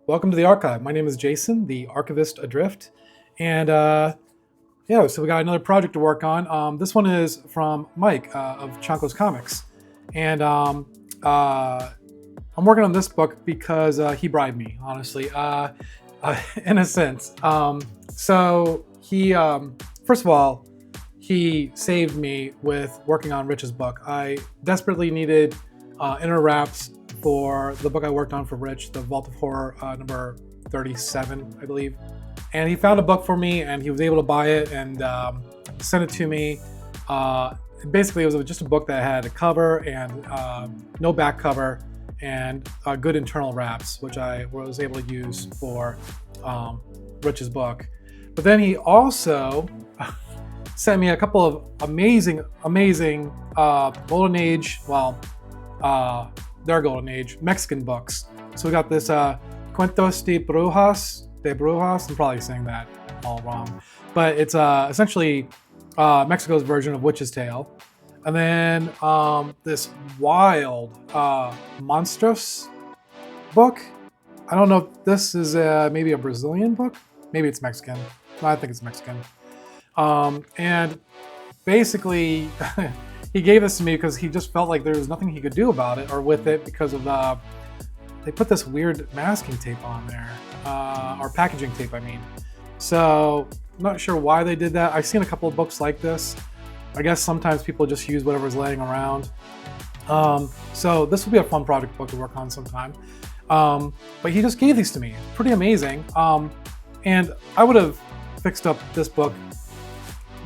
Welcome to the archive. My name is Jason, the archivist adrift, and yeah, so we got another project to work on. This one is from Mike of Chonko's Comics, and I'm working on this book because he bribed me, honestly, in a sense. So he, first of all, he saved me with working on Rich's book. I desperately needed inner wraps for the book I worked on for Rich, the Vault of Horror number 37, I believe. And he found a book for me, and he was able to buy it and send it to me. Basically, it was just a book that had a cover and no back cover and good internal wraps, which I was able to use for Rich's book. But then he also sent me a couple of amazing Golden Age, their Golden Age Mexican books. So we got this Cuentos de Brujas. I'm probably saying that all wrong, but it's essentially Mexico's version of Witch's Tale. And then this wild Monstrous book. I don't know if this is maybe a Brazilian book. Maybe it's Mexican. I think it's Mexican. And basically, he gave this to me because he just felt like there was nothing he could do about it or with it because of they put this weird masking tape on there, or packaging tape, I mean. So I'm not sure why they did that. I've seen a couple of books like this. I guess sometimes people just use whatever's laying around. So this will be a fun project book to work on sometime. But he just gave these to me. Pretty amazing. And I would have fixed up this book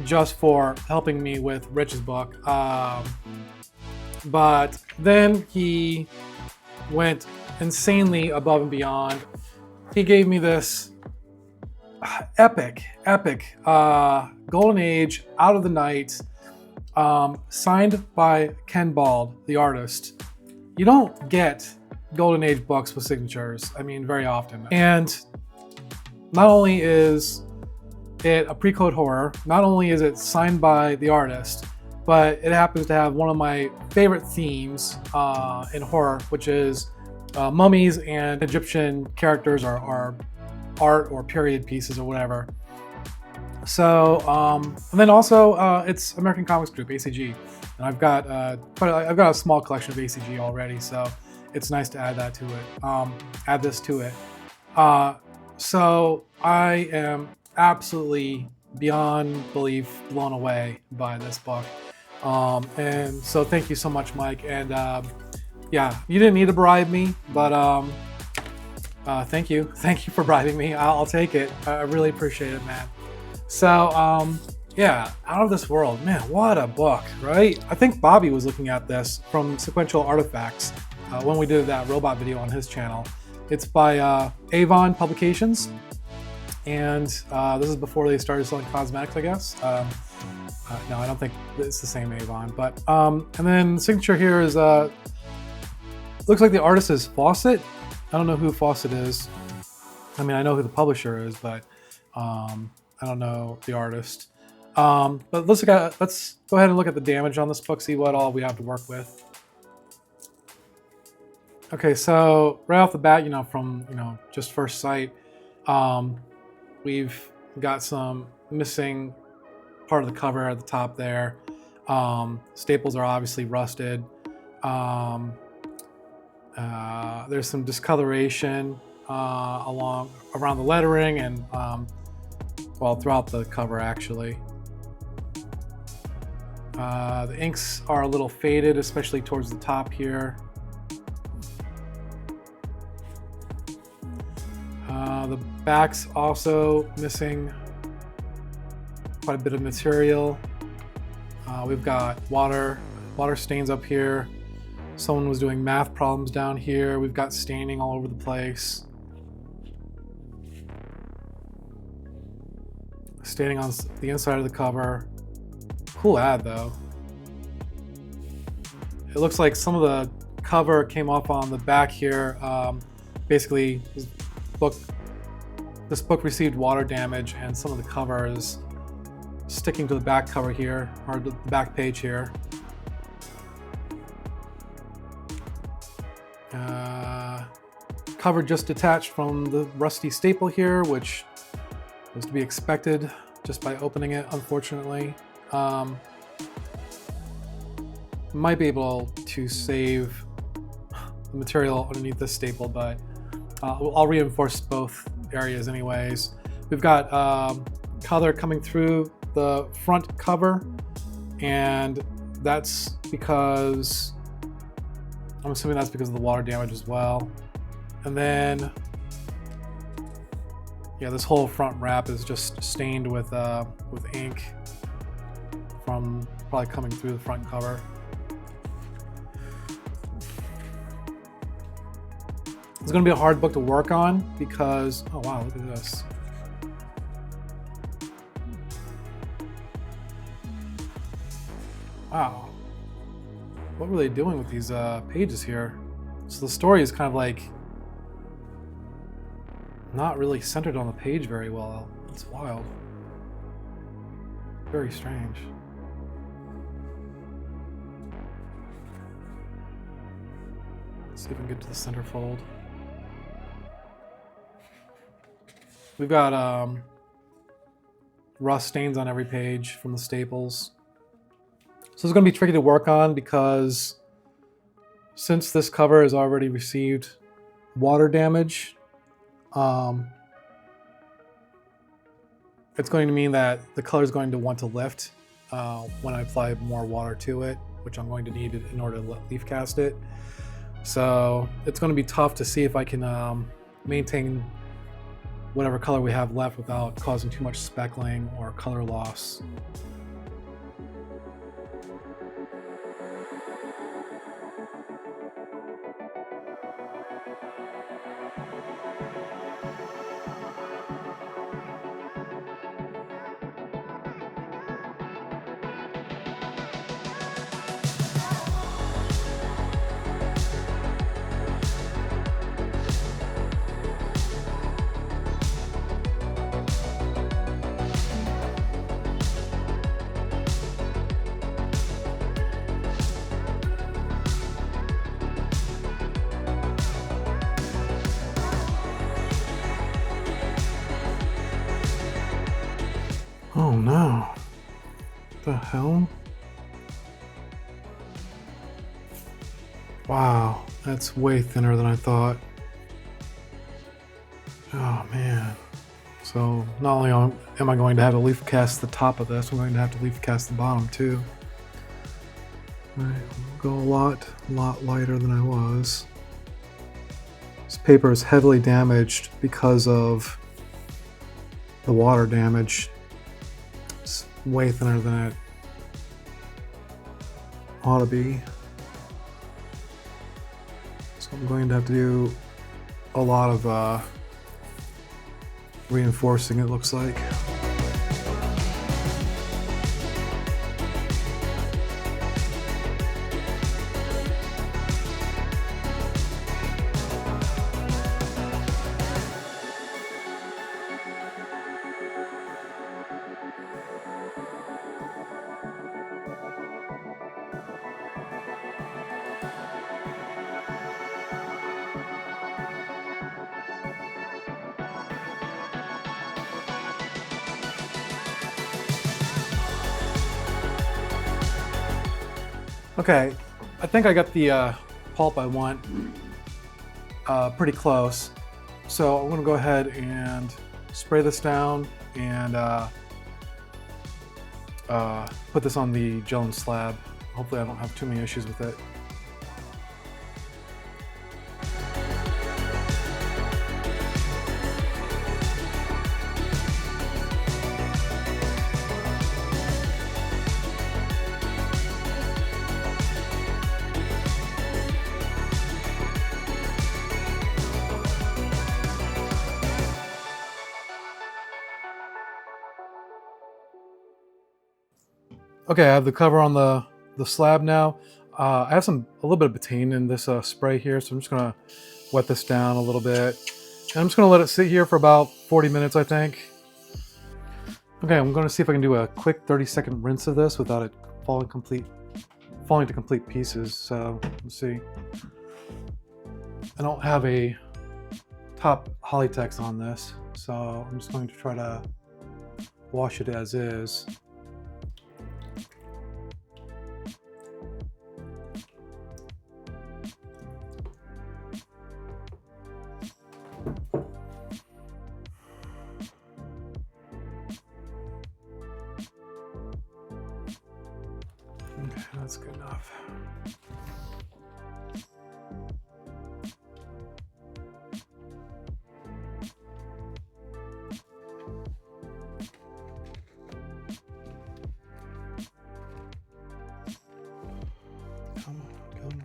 just for helping me with Rich's book. But then he went insanely above and beyond. He gave me this epic Golden Age Out of the Night, signed by Ken Bald, the artist. You don't get Golden Age books with signatures, I mean, very often. And not only is it a pre-code horror, not only is it signed by the artist, but it happens to have one of my favorite themes in horror, which is mummies and Egyptian characters or art or period pieces or whatever. So, and then also it's American Comics Group, ACG, and I've got a small collection of ACG already, so it's nice to add that to it. Add this to it. So I am absolutely beyond belief blown away by this book. And so thank you so much, Mike. And yeah, you didn't need to bribe me, but thank you for bribing me. I'll take it. I really appreciate it, man. So yeah, Out of This World, man, what a book, right? I think Bobby was looking at this from Sequential Artifacts when we did that robot video on his channel. It's by Avon Publications, and this is before they started selling cosmetics, I guess. No, I don't think it's the same Avon, but and then the signature here is looks like the artist is Fawcett. I don't know who Fawcett is. I mean, I know who the publisher is, but I don't know the artist. But let's go ahead and look at the damage on this book, see what all we have to work with. Okay, so right off the bat, from just first sight, we've got some missing part of the cover at the top there. Staples are obviously rusted. There's some discoloration around the lettering and throughout the cover, actually. The inks are a little faded, especially towards the top here. The back's also missing quite a bit of material. We've got water stains up here. Someone was doing math problems down here. We've got staining all over the place. Staining on the inside of the cover. Cool ad, though. It looks like some of the cover came off on the back here. Basically, this book received water damage, and some of the cover is sticking to the back cover here, or the back page here. cover just detached from the rusty staple here, which was to be expected just by opening it, unfortunately. Might be able to save the material underneath this staple, but I'll reinforce both areas anyways. We've got color coming through the front cover, and that's because, I'm assuming that's because of the water damage as well. And then, yeah, this whole front wrap is just stained with ink from probably coming through the front cover. It's going to be a hard book to work on because, oh wow, look at this. Wow. What were they doing with these pages here? So the story is kind of like not really centered on the page very well. It's wild. Very strange. Let's see if we can get to the centerfold. We've got rust stains on every page from the staples. So it's going to be tricky to work on because since this cover has already received water damage, it's going to mean that the color is going to want to lift when I apply more water to it, which I'm going to need in order to leaf cast it. So it's going to be tough to see if I can maintain whatever color we have left without causing too much speckling or color loss. Oh no. What the hell? Wow, that's way thinner than I thought. Oh man. So not only am I going to have to leaf cast the top of this, I'm going to have to leaf cast the bottom too. Alright, we'll go a lot lighter than I was. This paper is heavily damaged because of the water damage. It's way thinner than it ought to be. So I'm going to have to do a lot of reinforcing, it looks like. Okay, I think I got the pulp I want pretty close. So I'm gonna go ahead and spray this down and put this on the gel and slab. Hopefully I don't have too many issues with it. Okay, I have the cover on the slab now. I have a little bit of betaine in this spray here, so I'm just gonna wet this down a little bit. And I'm just gonna let it sit here for about 40 minutes, I think. Okay, I'm gonna see if I can do a quick 30-second rinse of this without it falling to complete pieces. So let's see. I don't have a top holly text on this, so I'm just going to try to wash it as is. Okay, that's good enough. Come on, come on.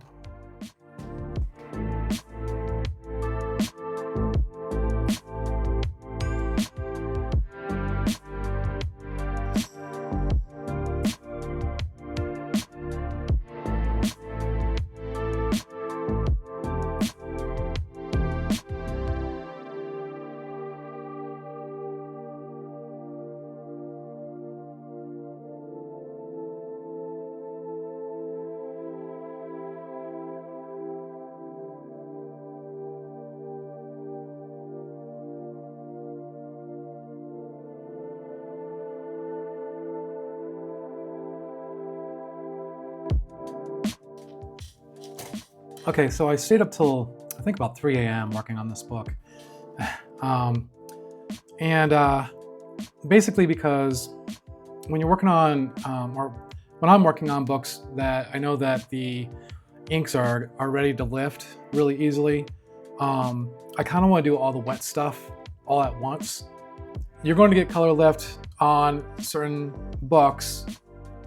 Okay, so I stayed up till I think about 3 a.m. working on this book. Basically because when you're working on, or when I'm working on books that I know that the inks are ready to lift really easily, I kind of want to do all the wet stuff all at once. You're going to get color lift on certain books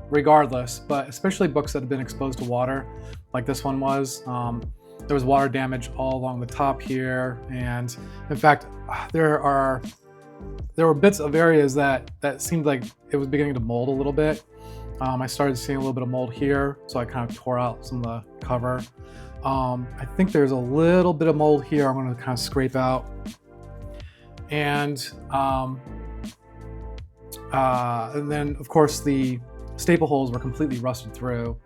regardless, but especially books that have been exposed to water, like this one was. There was water damage all along the top here, and in fact, there were bits of areas that seemed like it was beginning to mold a little bit. I started seeing a little bit of mold here, so I kind of tore out some of the cover. I think there's a little bit of mold here I'm going to kind of scrape out. And then, of course, the staple holes were completely rusted through.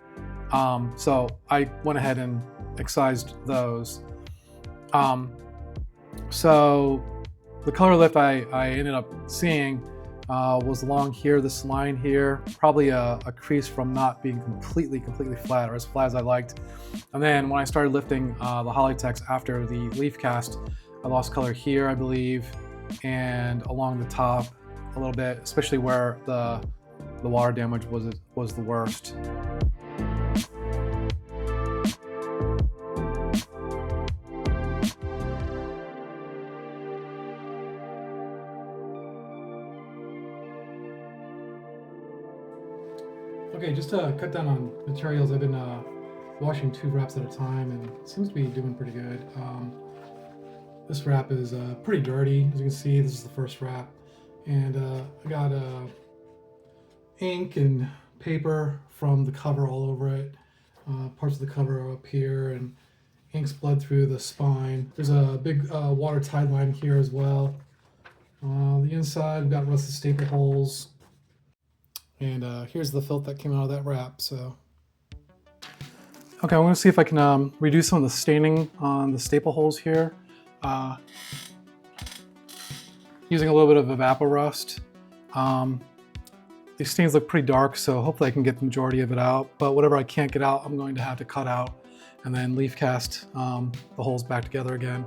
So I went ahead and excised those. So the color lift I ended up seeing was along here, this line here, probably a crease from not being completely flat, or as flat as I liked. And then when I started lifting the holly text after the leaf cast, I lost color here, I believe, and along the top a little bit, especially where the water damage was the worst. Okay, just to cut down on materials, I've been washing 2 wraps at a time, and it seems to be doing pretty good. This wrap is pretty dirty. As you can see, this is the first wrap. And I got ink and paper from the cover all over it. Parts of the cover are up here, and ink's bled through the spine. There's a big watertight line here as well. The inside, we've got rusted staple holes. And here's the filth that came out of that wrap. So, okay, I'm going to see if I can reduce some of the staining on the staple holes here, using a little bit of Evapo-Rust. These stains look pretty dark, so hopefully I can get the majority of it out. But whatever I can't get out, I'm going to have to cut out and then leaf cast the holes back together again.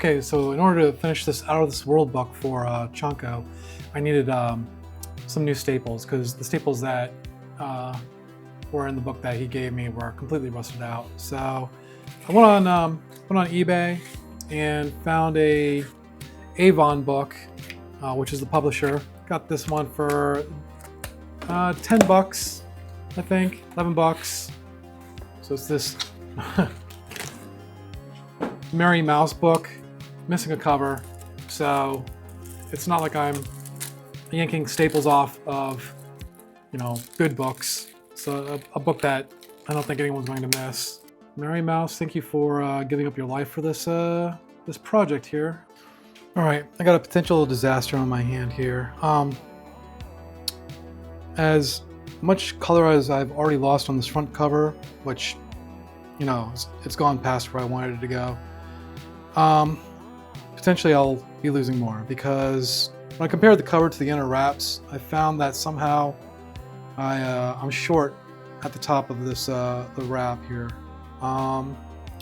Okay, so in order to finish this Out of This World book for Chunko, I needed some new staples, because the staples that were in the book that he gave me were completely rusted out. So I went on eBay and found a Avon book, which is the publisher. Got this one for 10 bucks, I think, 11 bucks. So it's this Merry Mouse book, missing a cover. So it's not like I'm yanking staples off of, good books. So a book that I don't think anyone's going to miss. Merry Mouse, thank you for giving up your life for this this project here. All right, I got a potential disaster on my hand here. As much color as I've already lost on this front cover, which, it's gone past where I wanted it to go. Potentially I'll be losing more, because when I compared the cover to the inner wraps, I found that somehow I'm short at the top of this the wrap here. I'm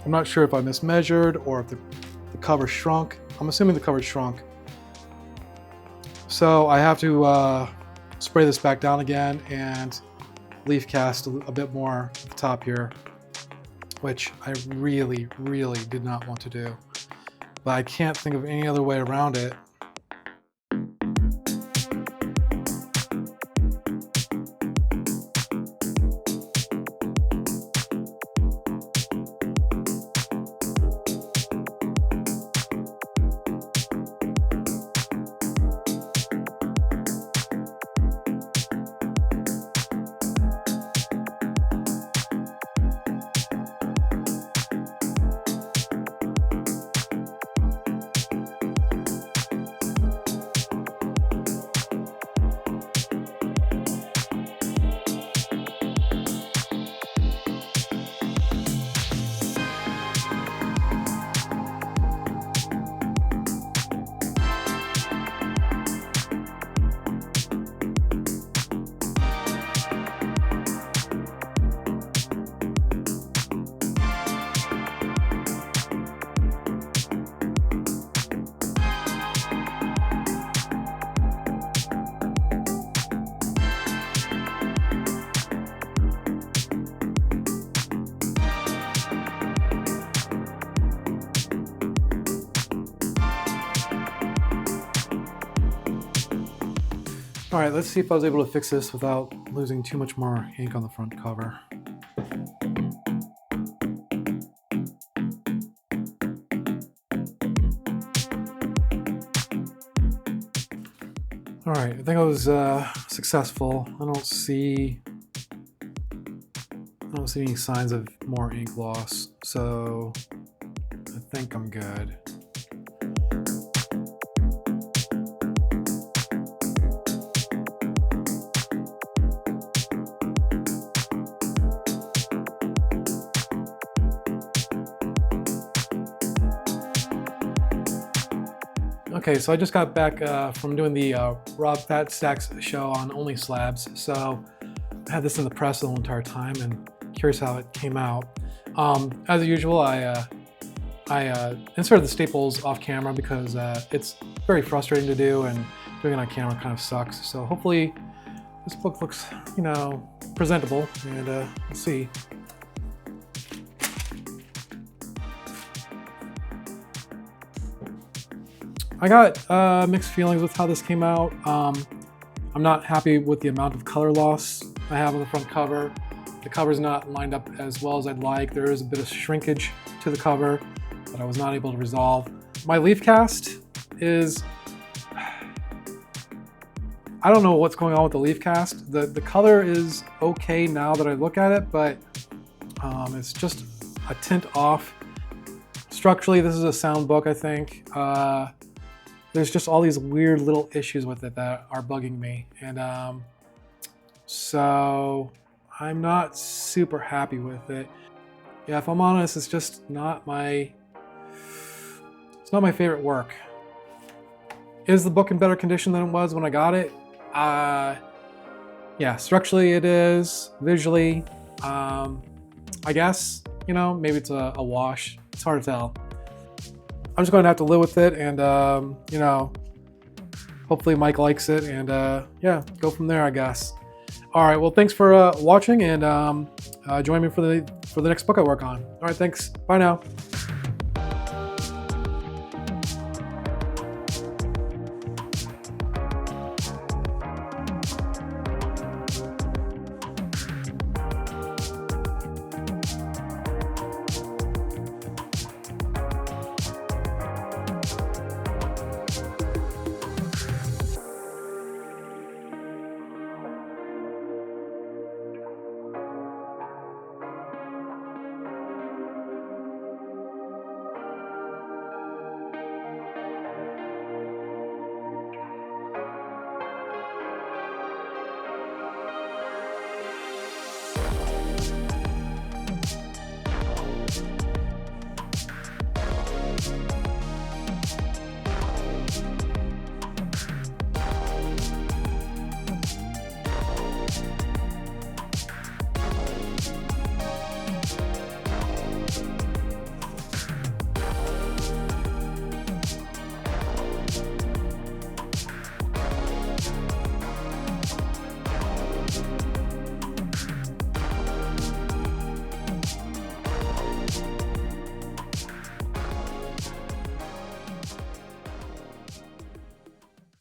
not sure if I mismeasured or if the cover shrunk. I'm assuming the cover shrunk. So I have to spray this back down again and leaf cast a bit more at the top here, which I really, really did not want to do. But I can't think of any other way around it. All right, let's see if I was able to fix this without losing too much more ink on the front cover. All right, I think I was successful. I don't see any signs of more ink loss, so I think I'm good. Okay, so I just got back from doing the Rob Fat Stacks show on Only Slabs. So I had this in the press the whole entire time, and curious how it came out. As usual, I inserted the staples off camera because it's very frustrating to do, and doing it on camera kind of sucks. So hopefully this book looks, presentable, and let's see. I got mixed feelings with how this came out. I'm not happy with the amount of color loss I have on the front cover. The cover's not lined up as well as I'd like. There is a bit of shrinkage to the cover that I was not able to resolve. My leaf cast is, I don't know what's going on with the leaf cast. The color is okay now that I look at it, but it's just a tint off. Structurally, this is a sound book, I think. There's just all these weird little issues with it that are bugging me. And so I'm not super happy with it. Yeah, if I'm honest, it's just not my favorite work. Is the book in better condition than it was when I got it? Yeah, structurally it is. Visually, I guess, maybe it's a wash. It's hard to tell. I'm just going to have to live with it, and you know, hopefully Mike likes it, and yeah, go from there, I guess. All right, well, thanks for watching, and join me for the next book I work on. All right, thanks. Bye now.